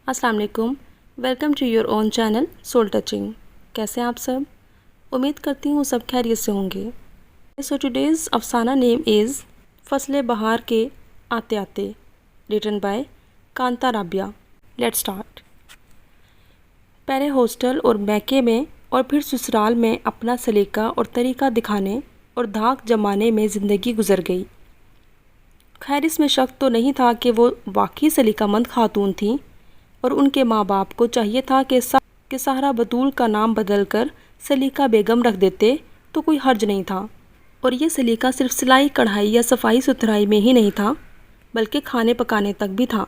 अस्सलाम वालेकुम। Welcome to your own channel soul touching. कैसे हैं आप सब? उम्मीद करती हूँ सब खैरियत से होंगे। So today's afsana name is Fasle Bahar ke aate aate, written by Kanta Rabia. Let's start. पहले हॉस्टल और मैके में और फिर ससुराल में अपना सलीका और तरीका दिखाने और धाक जमाने में ज़िंदगी गुजर गई। खैर इसमें शक तो नहीं था कि वो वाकई सलीकामंद खातून थीं और उनके माँ बाप को चाहिए था कि सहारा बतूल का नाम बदलकर सलीका बेगम रख देते तो कोई हर्ज नहीं था। और ये सलीका सिर्फ सिलाई कढ़ाई या सफाई सुथराई में ही नहीं था बल्कि खाने पकाने तक भी था।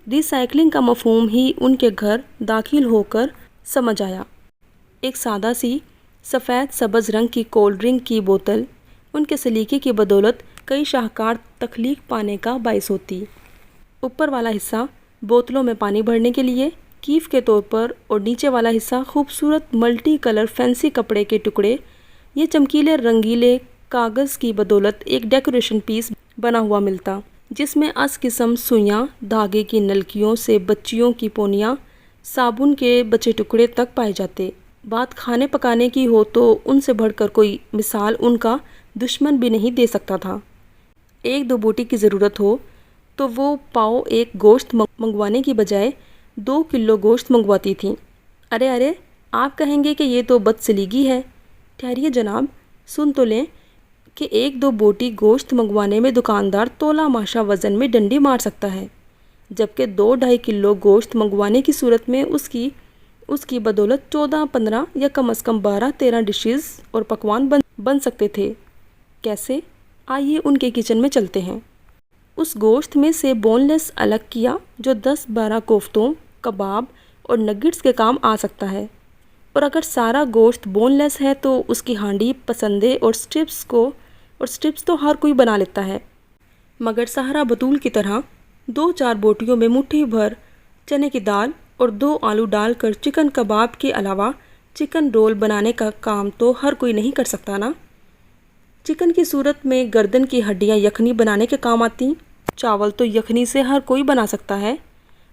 रिसाइकलिंग का मफहूम ही उनके घर दाखिल होकर समझ आया। एक सादा सी सफ़ेद सब्ज़ रंग की कोल्ड ड्रिंक की बोतल उनके सलीके की बदौलत कई शाहकार तख्लीक पाने का बाइस होती। ऊपर वाला हिस्सा बोतलों में पानी भरने के लिए कीफ के तौर पर और नीचे वाला हिस्सा खूबसूरत मल्टी कलर फैंसी कपड़े के टुकड़े ये चमकीले रंगीले कागज़ की बदौलत एक डेकोरेशन पीस बना हुआ मिलता, जिसमें अस किस्म सुइयाँ, धागे की नलकियों से बच्चियों की पोनियाँ, साबुन के बचे टुकड़े तक पाए जाते। बात खाने पकाने की हो तो उनसे बढ़कर कोई मिसाल उनका दुश्मन भी नहीं दे सकता था। एक दो बोटी की ज़रूरत हो तो वो पाव एक गोश्त मंगवाने की बजाय 2 किलो गोश्त मंगवाती थी। अरे अरे, आप कहेंगे कि ये तो बदसलीगी है। ठहरिए जनाब, सुन तो लें कि 1-2 बोटी गोश्त मंगवाने में दुकानदार तोला माशा वज़न में डंडी मार सकता है, जबकि 2-2.5 किलो गोश्त मंगवाने की सूरत में उसकी बदौलत 14-15 या कम से कम 12-13 डिशेज़ और पकवान बन सकते थे। कैसे? आइए उनके किचन में चलते हैं। उस गोश्त में से बोनलेस अलग किया जो 10-12 कोफ्तों, कबाब और नगेट्स के काम आ सकता है। और अगर सारा गोश्त बोनलेस है तो उसकी हांडी, पसंदे और स्ट्रिप्स तो हर कोई बना लेता है, मगर सहारा बतूल की तरह 2-4 बोटियों में मुट्ठी भर चने की दाल और 2 आलू डालकर चिकन कबाब के अलावा चिकन रोल बनाने का काम तो हर कोई नहीं कर सकता ना। चिकन की सूरत में गर्दन की हड्डियाँ यखनी बनाने के काम आती। चावल तो यखनी से हर कोई बना सकता है,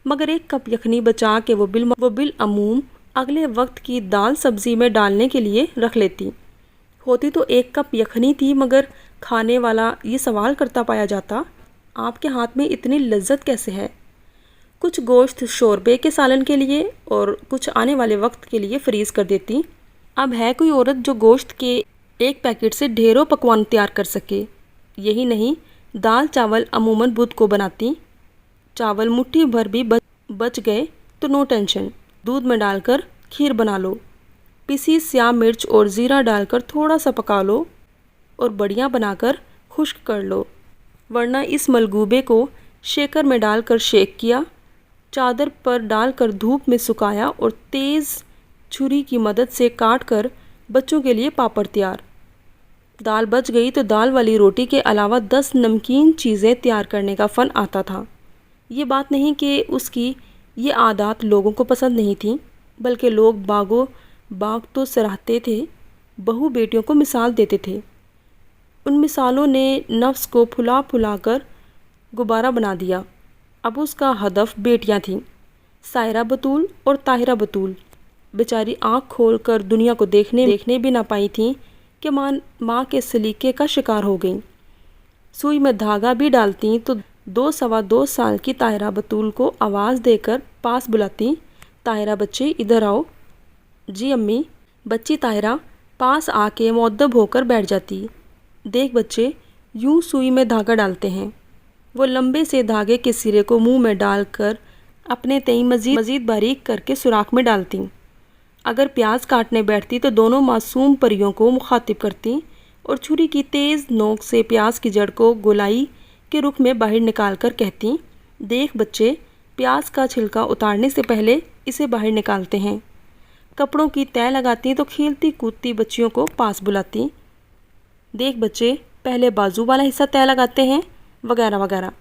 मगर 1 कप यखनी बचा के वो बिल अमूम अगले वक्त की दाल सब्ज़ी में डालने के लिए रख लेती। होती तो 1 कप यखनी थी, मगर खाने वाला ये सवाल करता पाया जाता, आपके हाथ में इतनी लज्जत कैसे है? कुछ गोश्त शोरबे के सालन के लिए और कुछ आने वाले वक्त के लिए फ्रीज़ कर देती। अब है कोई औरत जो गोश्त के एक पैकेट से ढेरों पकवान तैयार कर सके? यही नहीं, दाल चावल अमूमन बुध को बनाती। चावल मुट्ठी भर भी बच गए तो नो टेंशन, दूध में डालकर खीर बना लो, पिसी स्याह मिर्च और ज़ीरा डालकर थोड़ा सा पका लो और बढ़िया बनाकर खुश्क कर लो। वरना इस मलगूबे को शेकर में डालकर शेक किया, चादर पर डालकर धूप में सुखाया और तेज़ छुरी की मदद से काट कर बच्चों के लिए पापड़ तैयार। दाल बच गई तो दाल वाली रोटी के अलावा 10 नमकीन चीज़ें तैयार करने का फ़न आता था। ये बात नहीं कि उसकी ये आदत लोगों को पसंद नहीं थी, बल्कि लोग बाग तो सराहते थे, बहू बेटियों को मिसाल देते थे। उन मिसालों ने नफ्स को फुला कर गुब्बारा बना दिया। अब उसका हदफ बेटियां थीं, सायरा बतूल और ताहिरा बतूल। बेचारी आँख खोल कर दुनिया को देखने भी ना पाई थीं कि माँ के सलीके का शिकार हो गईं। सुई में धागा भी डालती तो 2-2.25 साल की ताहिरा बतूल को आवाज़ देकर पास बुलाती, ताहिरा बच्चे इधर आओ। जी अम्मी। बच्ची ताहिरा पास आके मुअद्दब होकर बैठ जाती। देख बच्चे, यूं सुई में धागा डालते हैं। वो लंबे से धागे के सिरे को मुंह में डालकर अपने तई मज़ीद बारीक करके सुराख में डालती। अगर प्याज काटने बैठती तो दोनों मासूम परियों को मुखातिब करती और छुरी की तेज़ नोक से प्याज की जड़ को गोलाई के रुख में बाहर निकाल कर कहती, देख बच्चे, प्याज का छिलका उतारने से पहले इसे बाहर निकालते हैं। कपड़ों की तय लगाती तो खेलती कूदती बच्चियों को पास बुलाती, देख बच्चे, पहले बाजू वाला हिस्सा तय लगाते हैं, वगैरह वगैरह।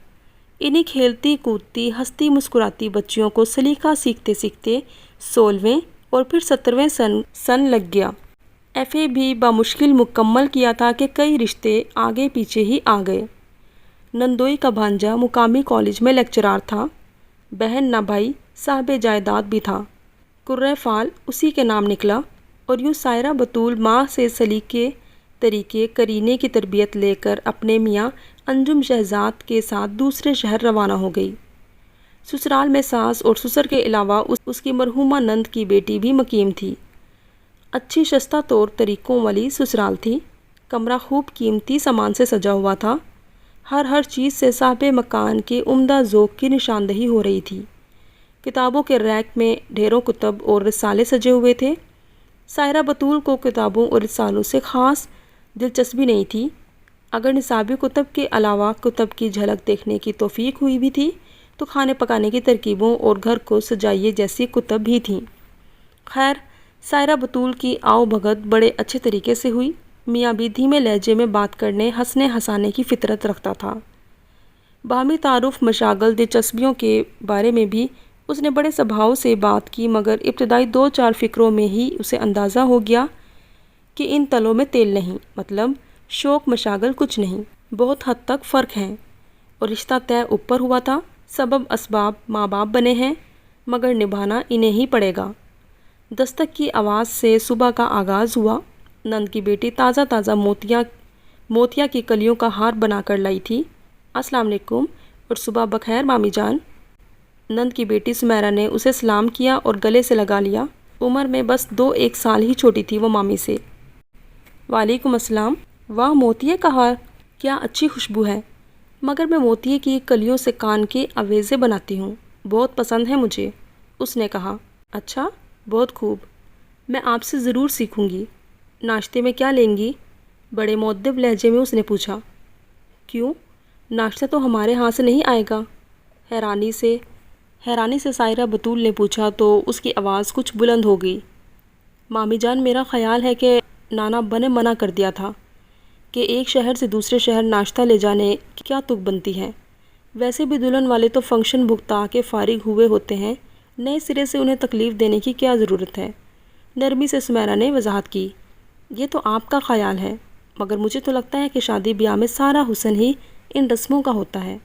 इन्हीं खेलती कूदती हंसती मुस्कुराती बच्चियों को सलीका सीखते सीखते 16वें और फिर 17वें सन लग गया। FA भी बामुश्किल मुकम्मल किया था कि कई रिश्ते आगे पीछे ही आ गए। नंदोई का भांजा मुकामी कॉलेज में लेक्चरार था। बहन ना भाई صاحب جائیداد بھی تھا۔ قرۂ فال اسی کے نام نکلا اور یوں سائرہ بطول ماں سے سلیقے طریقے قرینے کی تربیت لے کر اپنے میاں انجم شہزاد کے ساتھ دوسرے شہر روانہ ہو گئی۔ سسرال میں ساس اور سسر کے علاوہ اس کی مرحومہ نند کی بیٹی بھی مقیم تھی۔ اچھی شستہ طور طریقوں والی سسرال تھی۔ کمرہ خوب قیمتی سامان سے سجا ہوا تھا۔ ہر چیز سے صاحب مکان کے عمدہ ذوق کی نشاندہی ہو رہی تھی۔ کتابوں کے ریک میں ڈھیروں کتب اور رسالے سجے ہوئے تھے۔ سائرہ بطول کو کتابوں اور رسالوں سے خاص دلچسپی نہیں تھی۔ اگر نصابی کتب کے علاوہ کتب کی جھلک دیکھنے کی توفیق ہوئی بھی تھی تو کھانے پکانے کی ترکیبوں اور گھر کو سجائیے جیسی کتب بھی تھیں۔ خیر، سائرہ بطول کی آؤ بھگت بڑے اچھے طریقے سے ہوئی۔ میاں بھی دھیمے لہجے میں بات کرنے ہنسنے ہنسانے کی فطرت رکھتا تھا۔ باہمی تعارف مشاغل دلچسپیوں کے بارے میں بھی اس نے بڑے سبھاؤ سے بات کی، مگر ابتدائی 2-4 فقروں میں ہی اسے اندازہ ہو گیا کہ ان تلوں میں تیل نہیں، مطلب شوق مشاغل کچھ نہیں، بہت حد تک فرق ہیں، اور رشتہ طے اوپر ہوا تھا۔ سبب اسباب ماں باپ بنے ہیں، مگر نبھانا انہیں ہی پڑے گا۔ دستک کی آواز سے صبح کا آغاز ہوا۔ نند کی بیٹی تازہ موتیا کی کلیوں کا ہار بنا کر لائی تھی۔ السلام علیکم اور صبح بخیر مامی جان۔ نند کی بیٹی سمیرہ نے اسے سلام کیا اور گلے سے لگا لیا۔ عمر میں بس 2-1 سال ہی چھوٹی تھی وہ مامی سے۔ وعلیکم السلام۔ واہ، موتیے کا ہار، کیا اچھی خوشبو ہے۔ مگر میں موتیے کی کلیوں سے کان کے آویزے بناتی ہوں، بہت پسند ہے مجھے، اس نے کہا۔ اچھا، بہت خوب، میں آپ سے ضرور سیکھوں گی۔ ناشتے میں کیا لیں گی؟ بڑے مؤدب لہجے میں اس نے پوچھا۔ کیوں؟ ناشتہ تو ہمارے ہاں سے نہیں آئے گا؟ حیرانی سے سائرہ بطول نے پوچھا تو اس کی آواز کچھ بلند ہو گئی۔ مامی جان، میرا خیال ہے کہ نانا ابا نے منع کر دیا تھا کہ ایک شہر سے دوسرے شہر ناشتہ لے جانے کی کیا تک بنتی ہے۔ ویسے بھی دلہن والے تو فنکشن بھگتا کے فارغ ہوئے ہوتے ہیں، نئے سرے سے انہیں تکلیف دینے کی کیا ضرورت ہے؟ نرمی سے سمیرہ نے وضاحت کی۔ یہ تو آپ کا خیال ہے، مگر مجھے تو لگتا ہے کہ شادی بیاہ میں سارا حسن ہی ان رسموں کا ہوتا ہے۔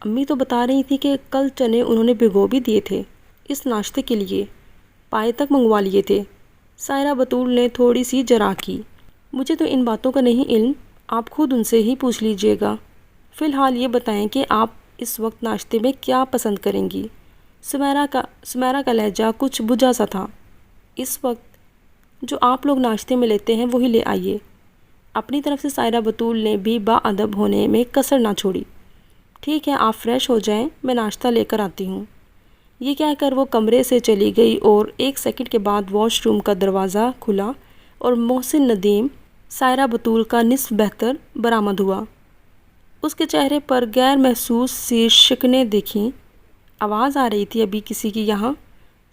امی تو بتا رہی تھی کہ کل چنے انہوں نے بھگو بھی دیے تھے اس ناشتے کے لیے، پائے تک منگوا لیے تھے۔ سائرہ بطول نے تھوڑی سی جرا کی۔ مجھے تو ان باتوں کا نہیں علم، آپ خود ان سے ہی پوچھ لیجئے گا۔ فی الحال یہ بتائیں کہ آپ اس وقت ناشتے میں کیا پسند کریں گی؟ سمیرہ کا لہجہ کچھ بجھا سا تھا۔ اس وقت جو آپ لوگ ناشتے میں لیتے ہیں وہی لے آئیے۔ اپنی طرف سے سائرہ بطول نے بھی باادب ہونے میں کسر نہ چھوڑی۔ ٹھیک ہے، آپ فریش ہو جائیں، میں ناشتہ لے کر آتی ہوں۔ یہ کہہ کر وہ کمرے سے چلی گئی اور 1 سیکنڈ کے بعد واش روم کا دروازہ کھلا اور محسن ندیم، سائرہ بطول کا نصف بہتر، برآمد ہوا۔ اس کے چہرے پر غیر محسوس سی شکنیں دیکھیں۔ آواز آ رہی تھی ابھی کسی کی یہاں؟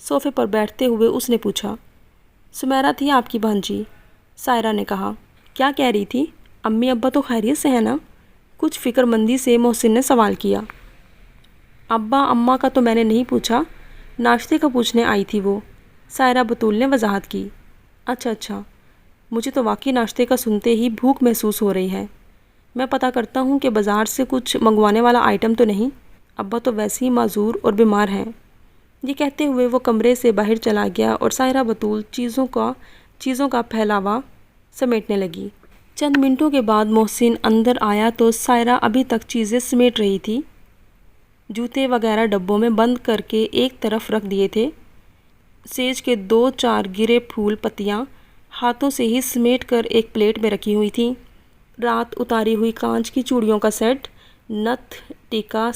صوفے پر بیٹھتے ہوئے اس نے پوچھا۔ سمیرہ تھی آپ کی بھانجی، سائرہ نے کہا۔ کیا کہہ رہی تھی؟ امی ابا تو خیریت سے ہیں نا؟ کچھ فکر مندی سے محسن نے سوال کیا۔ ابا اماں کا تو میں نے نہیں پوچھا، ناشتے کا پوچھنے آئی تھی وہ، سائرہ بطول نے وضاحت کی۔ اچھا، مجھے تو واقعی ناشتے کا سنتے ہی بھوک محسوس ہو رہی ہے۔ میں پتہ کرتا ہوں کہ بازار سے کچھ منگوانے والا آئٹم تو نہیں، ابا تو ویسے ہی معذور اور بیمار ہیں۔ یہ کہتے ہوئے وہ کمرے سے باہر چلا گیا اور سائرہ بطول چیزوں کا پھیلاوا سمیٹنے لگی۔ چند منٹوں کے بعد محسن اندر آیا تو سائرہ ابھی تک چیزیں سمیٹ رہی تھی۔ جوتے وغیرہ ڈبوں میں بند کر کے ایک طرف رکھ دیے تھے۔ سیج کے 2-4 گرے پھول پتیاں ہاتھوں سے ہی سمیٹ کر ایک پلیٹ میں رکھی ہوئی تھیں۔ رات اتاری ہوئی کانچ کی چوڑیوں کا سیٹ، نتھ، ٹیکا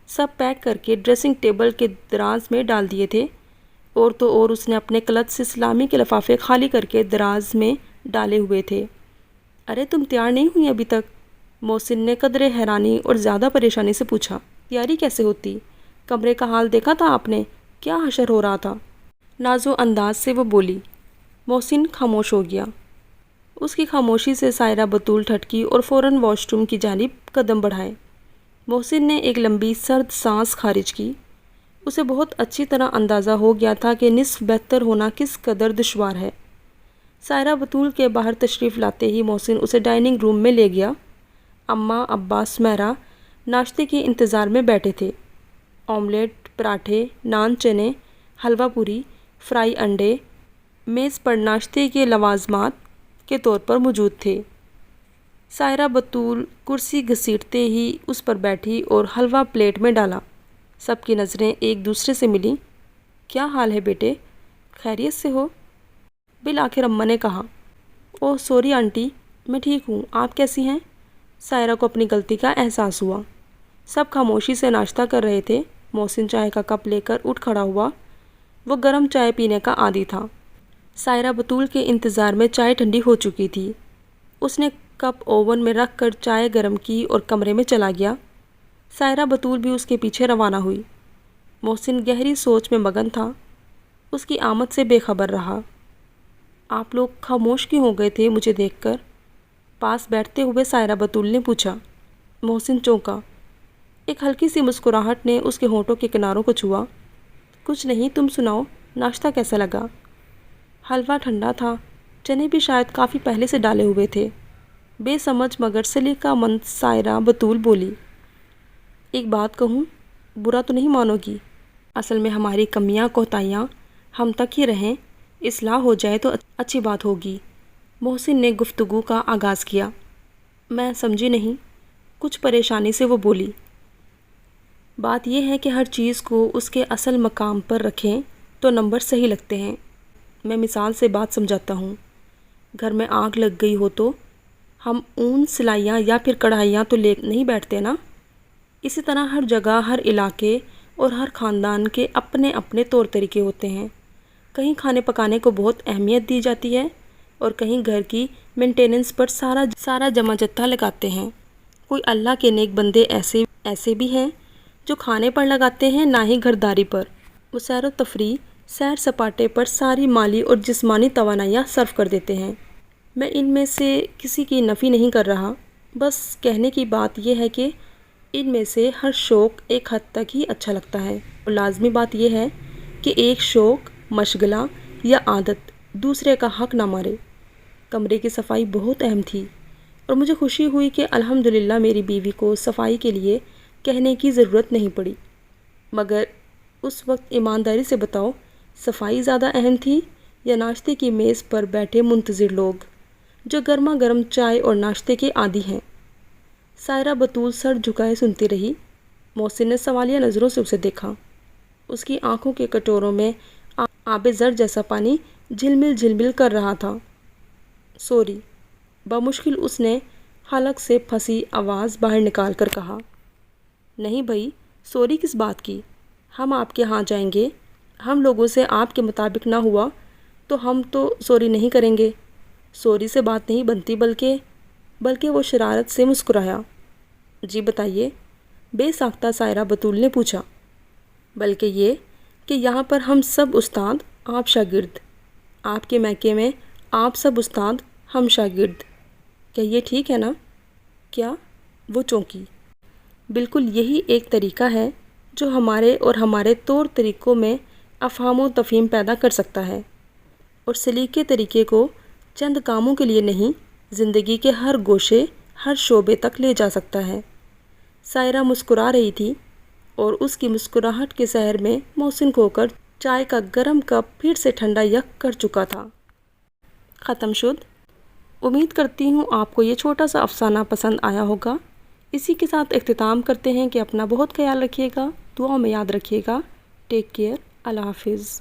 سب پیک کر کے ڈریسنگ ٹیبل کے دراز میں ڈال دیے تھے، اور تو اور اس نے اپنے کلچ سے سلامی کے لفافے خالی کر کے دراز میں ڈالے ہوئے تھے۔ ارے تم تیار نہیں ہوئی ابھی تک؟ محسن نے قدرے حیرانی اور زیادہ پریشانی سے پوچھا۔ تیاری کیسے ہوتی؟ کمرے کا حال دیکھا تھا آپ نے؟ کیا حشر ہو رہا تھا؟ نازو انداز سے وہ بولی۔ محسن خاموش ہو گیا۔ اس کی خاموشی سے سائرہ بطول ٹھٹکی اور فوراً واش روم کی جانب قدم بڑھائے۔ محسن نے ایک لمبی سرد سانس خارج کی۔ اسے بہت اچھی طرح اندازہ ہو گیا تھا کہ نصف بہتر ہونا کس قدر دشوار ہے۔ سائرہ بطول کے باہر تشریف لاتے ہی محسن اسے ڈائننگ روم میں لے گیا۔ اماں ابا سمیرہ ناشتے کے انتظار میں بیٹھے تھے۔ آملیٹ पराठे, नान चने, हलवा पूरी, फ्राई अंडे मेज़ पर नाश्ते के लवाजमात के तौर पर मौजूद थे। सायरा बतूल कुर्सी घसीटते ही उस पर बैठी और हलवा प्लेट में डाला। सबकी नज़रें एक दूसरे से मिलीं। क्या हाल है बेटे, खैरियत से हो? बिल आखिर अम्मा ने कहा। ओह सॉरी आंटी, मैं ठीक हूँ, आप कैसी हैं? सायरा को अपनी गलती का एहसास हुआ। सब खामोशी से नाश्ता कर रहे थे। मोहसिन चाय का कप लेकर उठ खड़ा हुआ। वो गर्म चाय पीने का आदी था। सायरा बतूल के इंतज़ार में चाय ठंडी हो चुकी थी। उसने कप ओवन में रख कर चाय गर्म की और कमरे में चला गया। सायरा बतूल भी उसके पीछे रवाना हुई। मोहसिन गहरी सोच में मगन था। उसकी आमद से बेखबर रहा। आप लोग खामोश क्यों हो गए थे मुझे देखकर? पास बैठते हुए सायरा बतूल ने पूछा। मोहसिन चौंका। एक हल्की सी मुस्कुराहट ने उसके होंठों के किनारों को छुआ। कुछ नहीं, तुम सुनाओ, नाश्ता कैसा लगा? हलवा ठंडा था, चने भी शायद काफ़ी पहले से डाले हुए थे। बेसमझ मगर सलीकामंद सायरा बतूल बोली। एक बात कहूँ, बुरा तो नहीं मानोगी? असल में हमारी कमियाँ कोताहियाँ हम तक ही रहें, इस्लाह हो जाए तो अच्छी बात होगी। मोहसिन ने गुफ्तगू का आगाज़ किया। मैं समझी नहीं, कुछ परेशानी से वो बोली। बात यह है कि हर चीज़ को उसके असल मकाम पर रखें तो नंबर सही लगते हैं। मैं मिसाल से बात समझाता हूँ। घर में आग लग गई हो तो हम ऊन, सिलाइयाँ या फिर कढ़ाइयाँ तो ले नहीं बैठते ना। इसी तरह हर जगह, हर इलाके और हर ख़ानदान के अपने अपने तौर तरीके होते हैं। कहीं खाने पकाने को बहुत अहमियत दी जाती है और कहीं घर की मेंटेनेंस पर सारा जमा जत्था लगाते हैं। कोई अल्लाह के नेक बंदे ऐसे भी हैं जो खाने पर लगाते हैं, ना ही घरदारी पर। वो सैर व तफरीह, सैर सपाटे पर सारी माली और जिस्मानी तवानाइयाँ सर्फ कर देते हैं। मैं इनमें से किसी की नफ़ी नहीं कर रहा, बस कहने की बात यह है कि इनमें से हर शौक़ एक हद तक ही अच्छा लगता है और लाजमी बात यह है कि एक शौक़, मशगला या आदत दूसरे का हक ना मारे। कमरे की सफाई बहुत अहम थी और मुझे खुशी हुई कि अल्हम्दुलिल्लाह मेरी बीवी को सफाई के लिए कहने की ज़रूरत नहीं पड़ी। मगर उस वक्त ईमानदारी से बताओ, सफाई ज़्यादा अहम थी या नाश्ते की मेज़ पर बैठे मुंतज़िर लोग जो गर्मा गर्म चाय और नाश्ते के आदी हैं? सायरा बतूल सर झुकाए सुनती रही। मोहसिन ने सवालिया नज़रों से उसे देखा। उसकी आंखों के कटोरों में आबे ज़र जैसा पानी झिलमिल झिलमिल कर रहा था। सॉरी, बमुश्किल उसने हलक से फंसी आवाज़ बाहर निकाल कर कहा। नहीं भाई, सॉरी किस बात की? हम आपके यहाँ जाएंगे, हम लोगों से आपके मुताबिक ना हुआ तो हम तो सॉरी नहीं करेंगे। सॉरी से बात नहीं बनती, बल्कि वो शरारत से मुस्कुराया। जी बताइए, बेसाख्ता सायरा बतूल ने पूछा। बल्कि ये कि यहाँ पर हम सब उस्ताद, आप शागिर्द। आपके मैके में आप सब उस्ताद, हम शागिर्द। क्या ये ठीक है ना? क्या? वो चौंकी। बिल्कुल यही एक तरीका है जो हमारे और हमारे तौर तरीक़ों में अफ़हाम व तफ़हीम पैदा कर सकता है और सलीके तरीके को चंद कामों के लिए नहीं, ज़िंदगी के हर गोशे, हर शोबे तक ले जा सकता है। सायरा मुस्कुरा रही थी और उसकी मुस्कुराहट के सहर में मोहसिन खोकर चाय का गर्म कप फिर से ठंडा यक कर चुका था। ख़त्म शुद। उम्मीद करती हूँ आपको ये छोटा सा अफसाना पसंद आया होगा। इसी के साथ इख्तिताम करते हैं कि अपना बहुत ख्याल रखिएगा, दुआओं में याद रखिएगा। Take care. अल्लाह हाफिज़।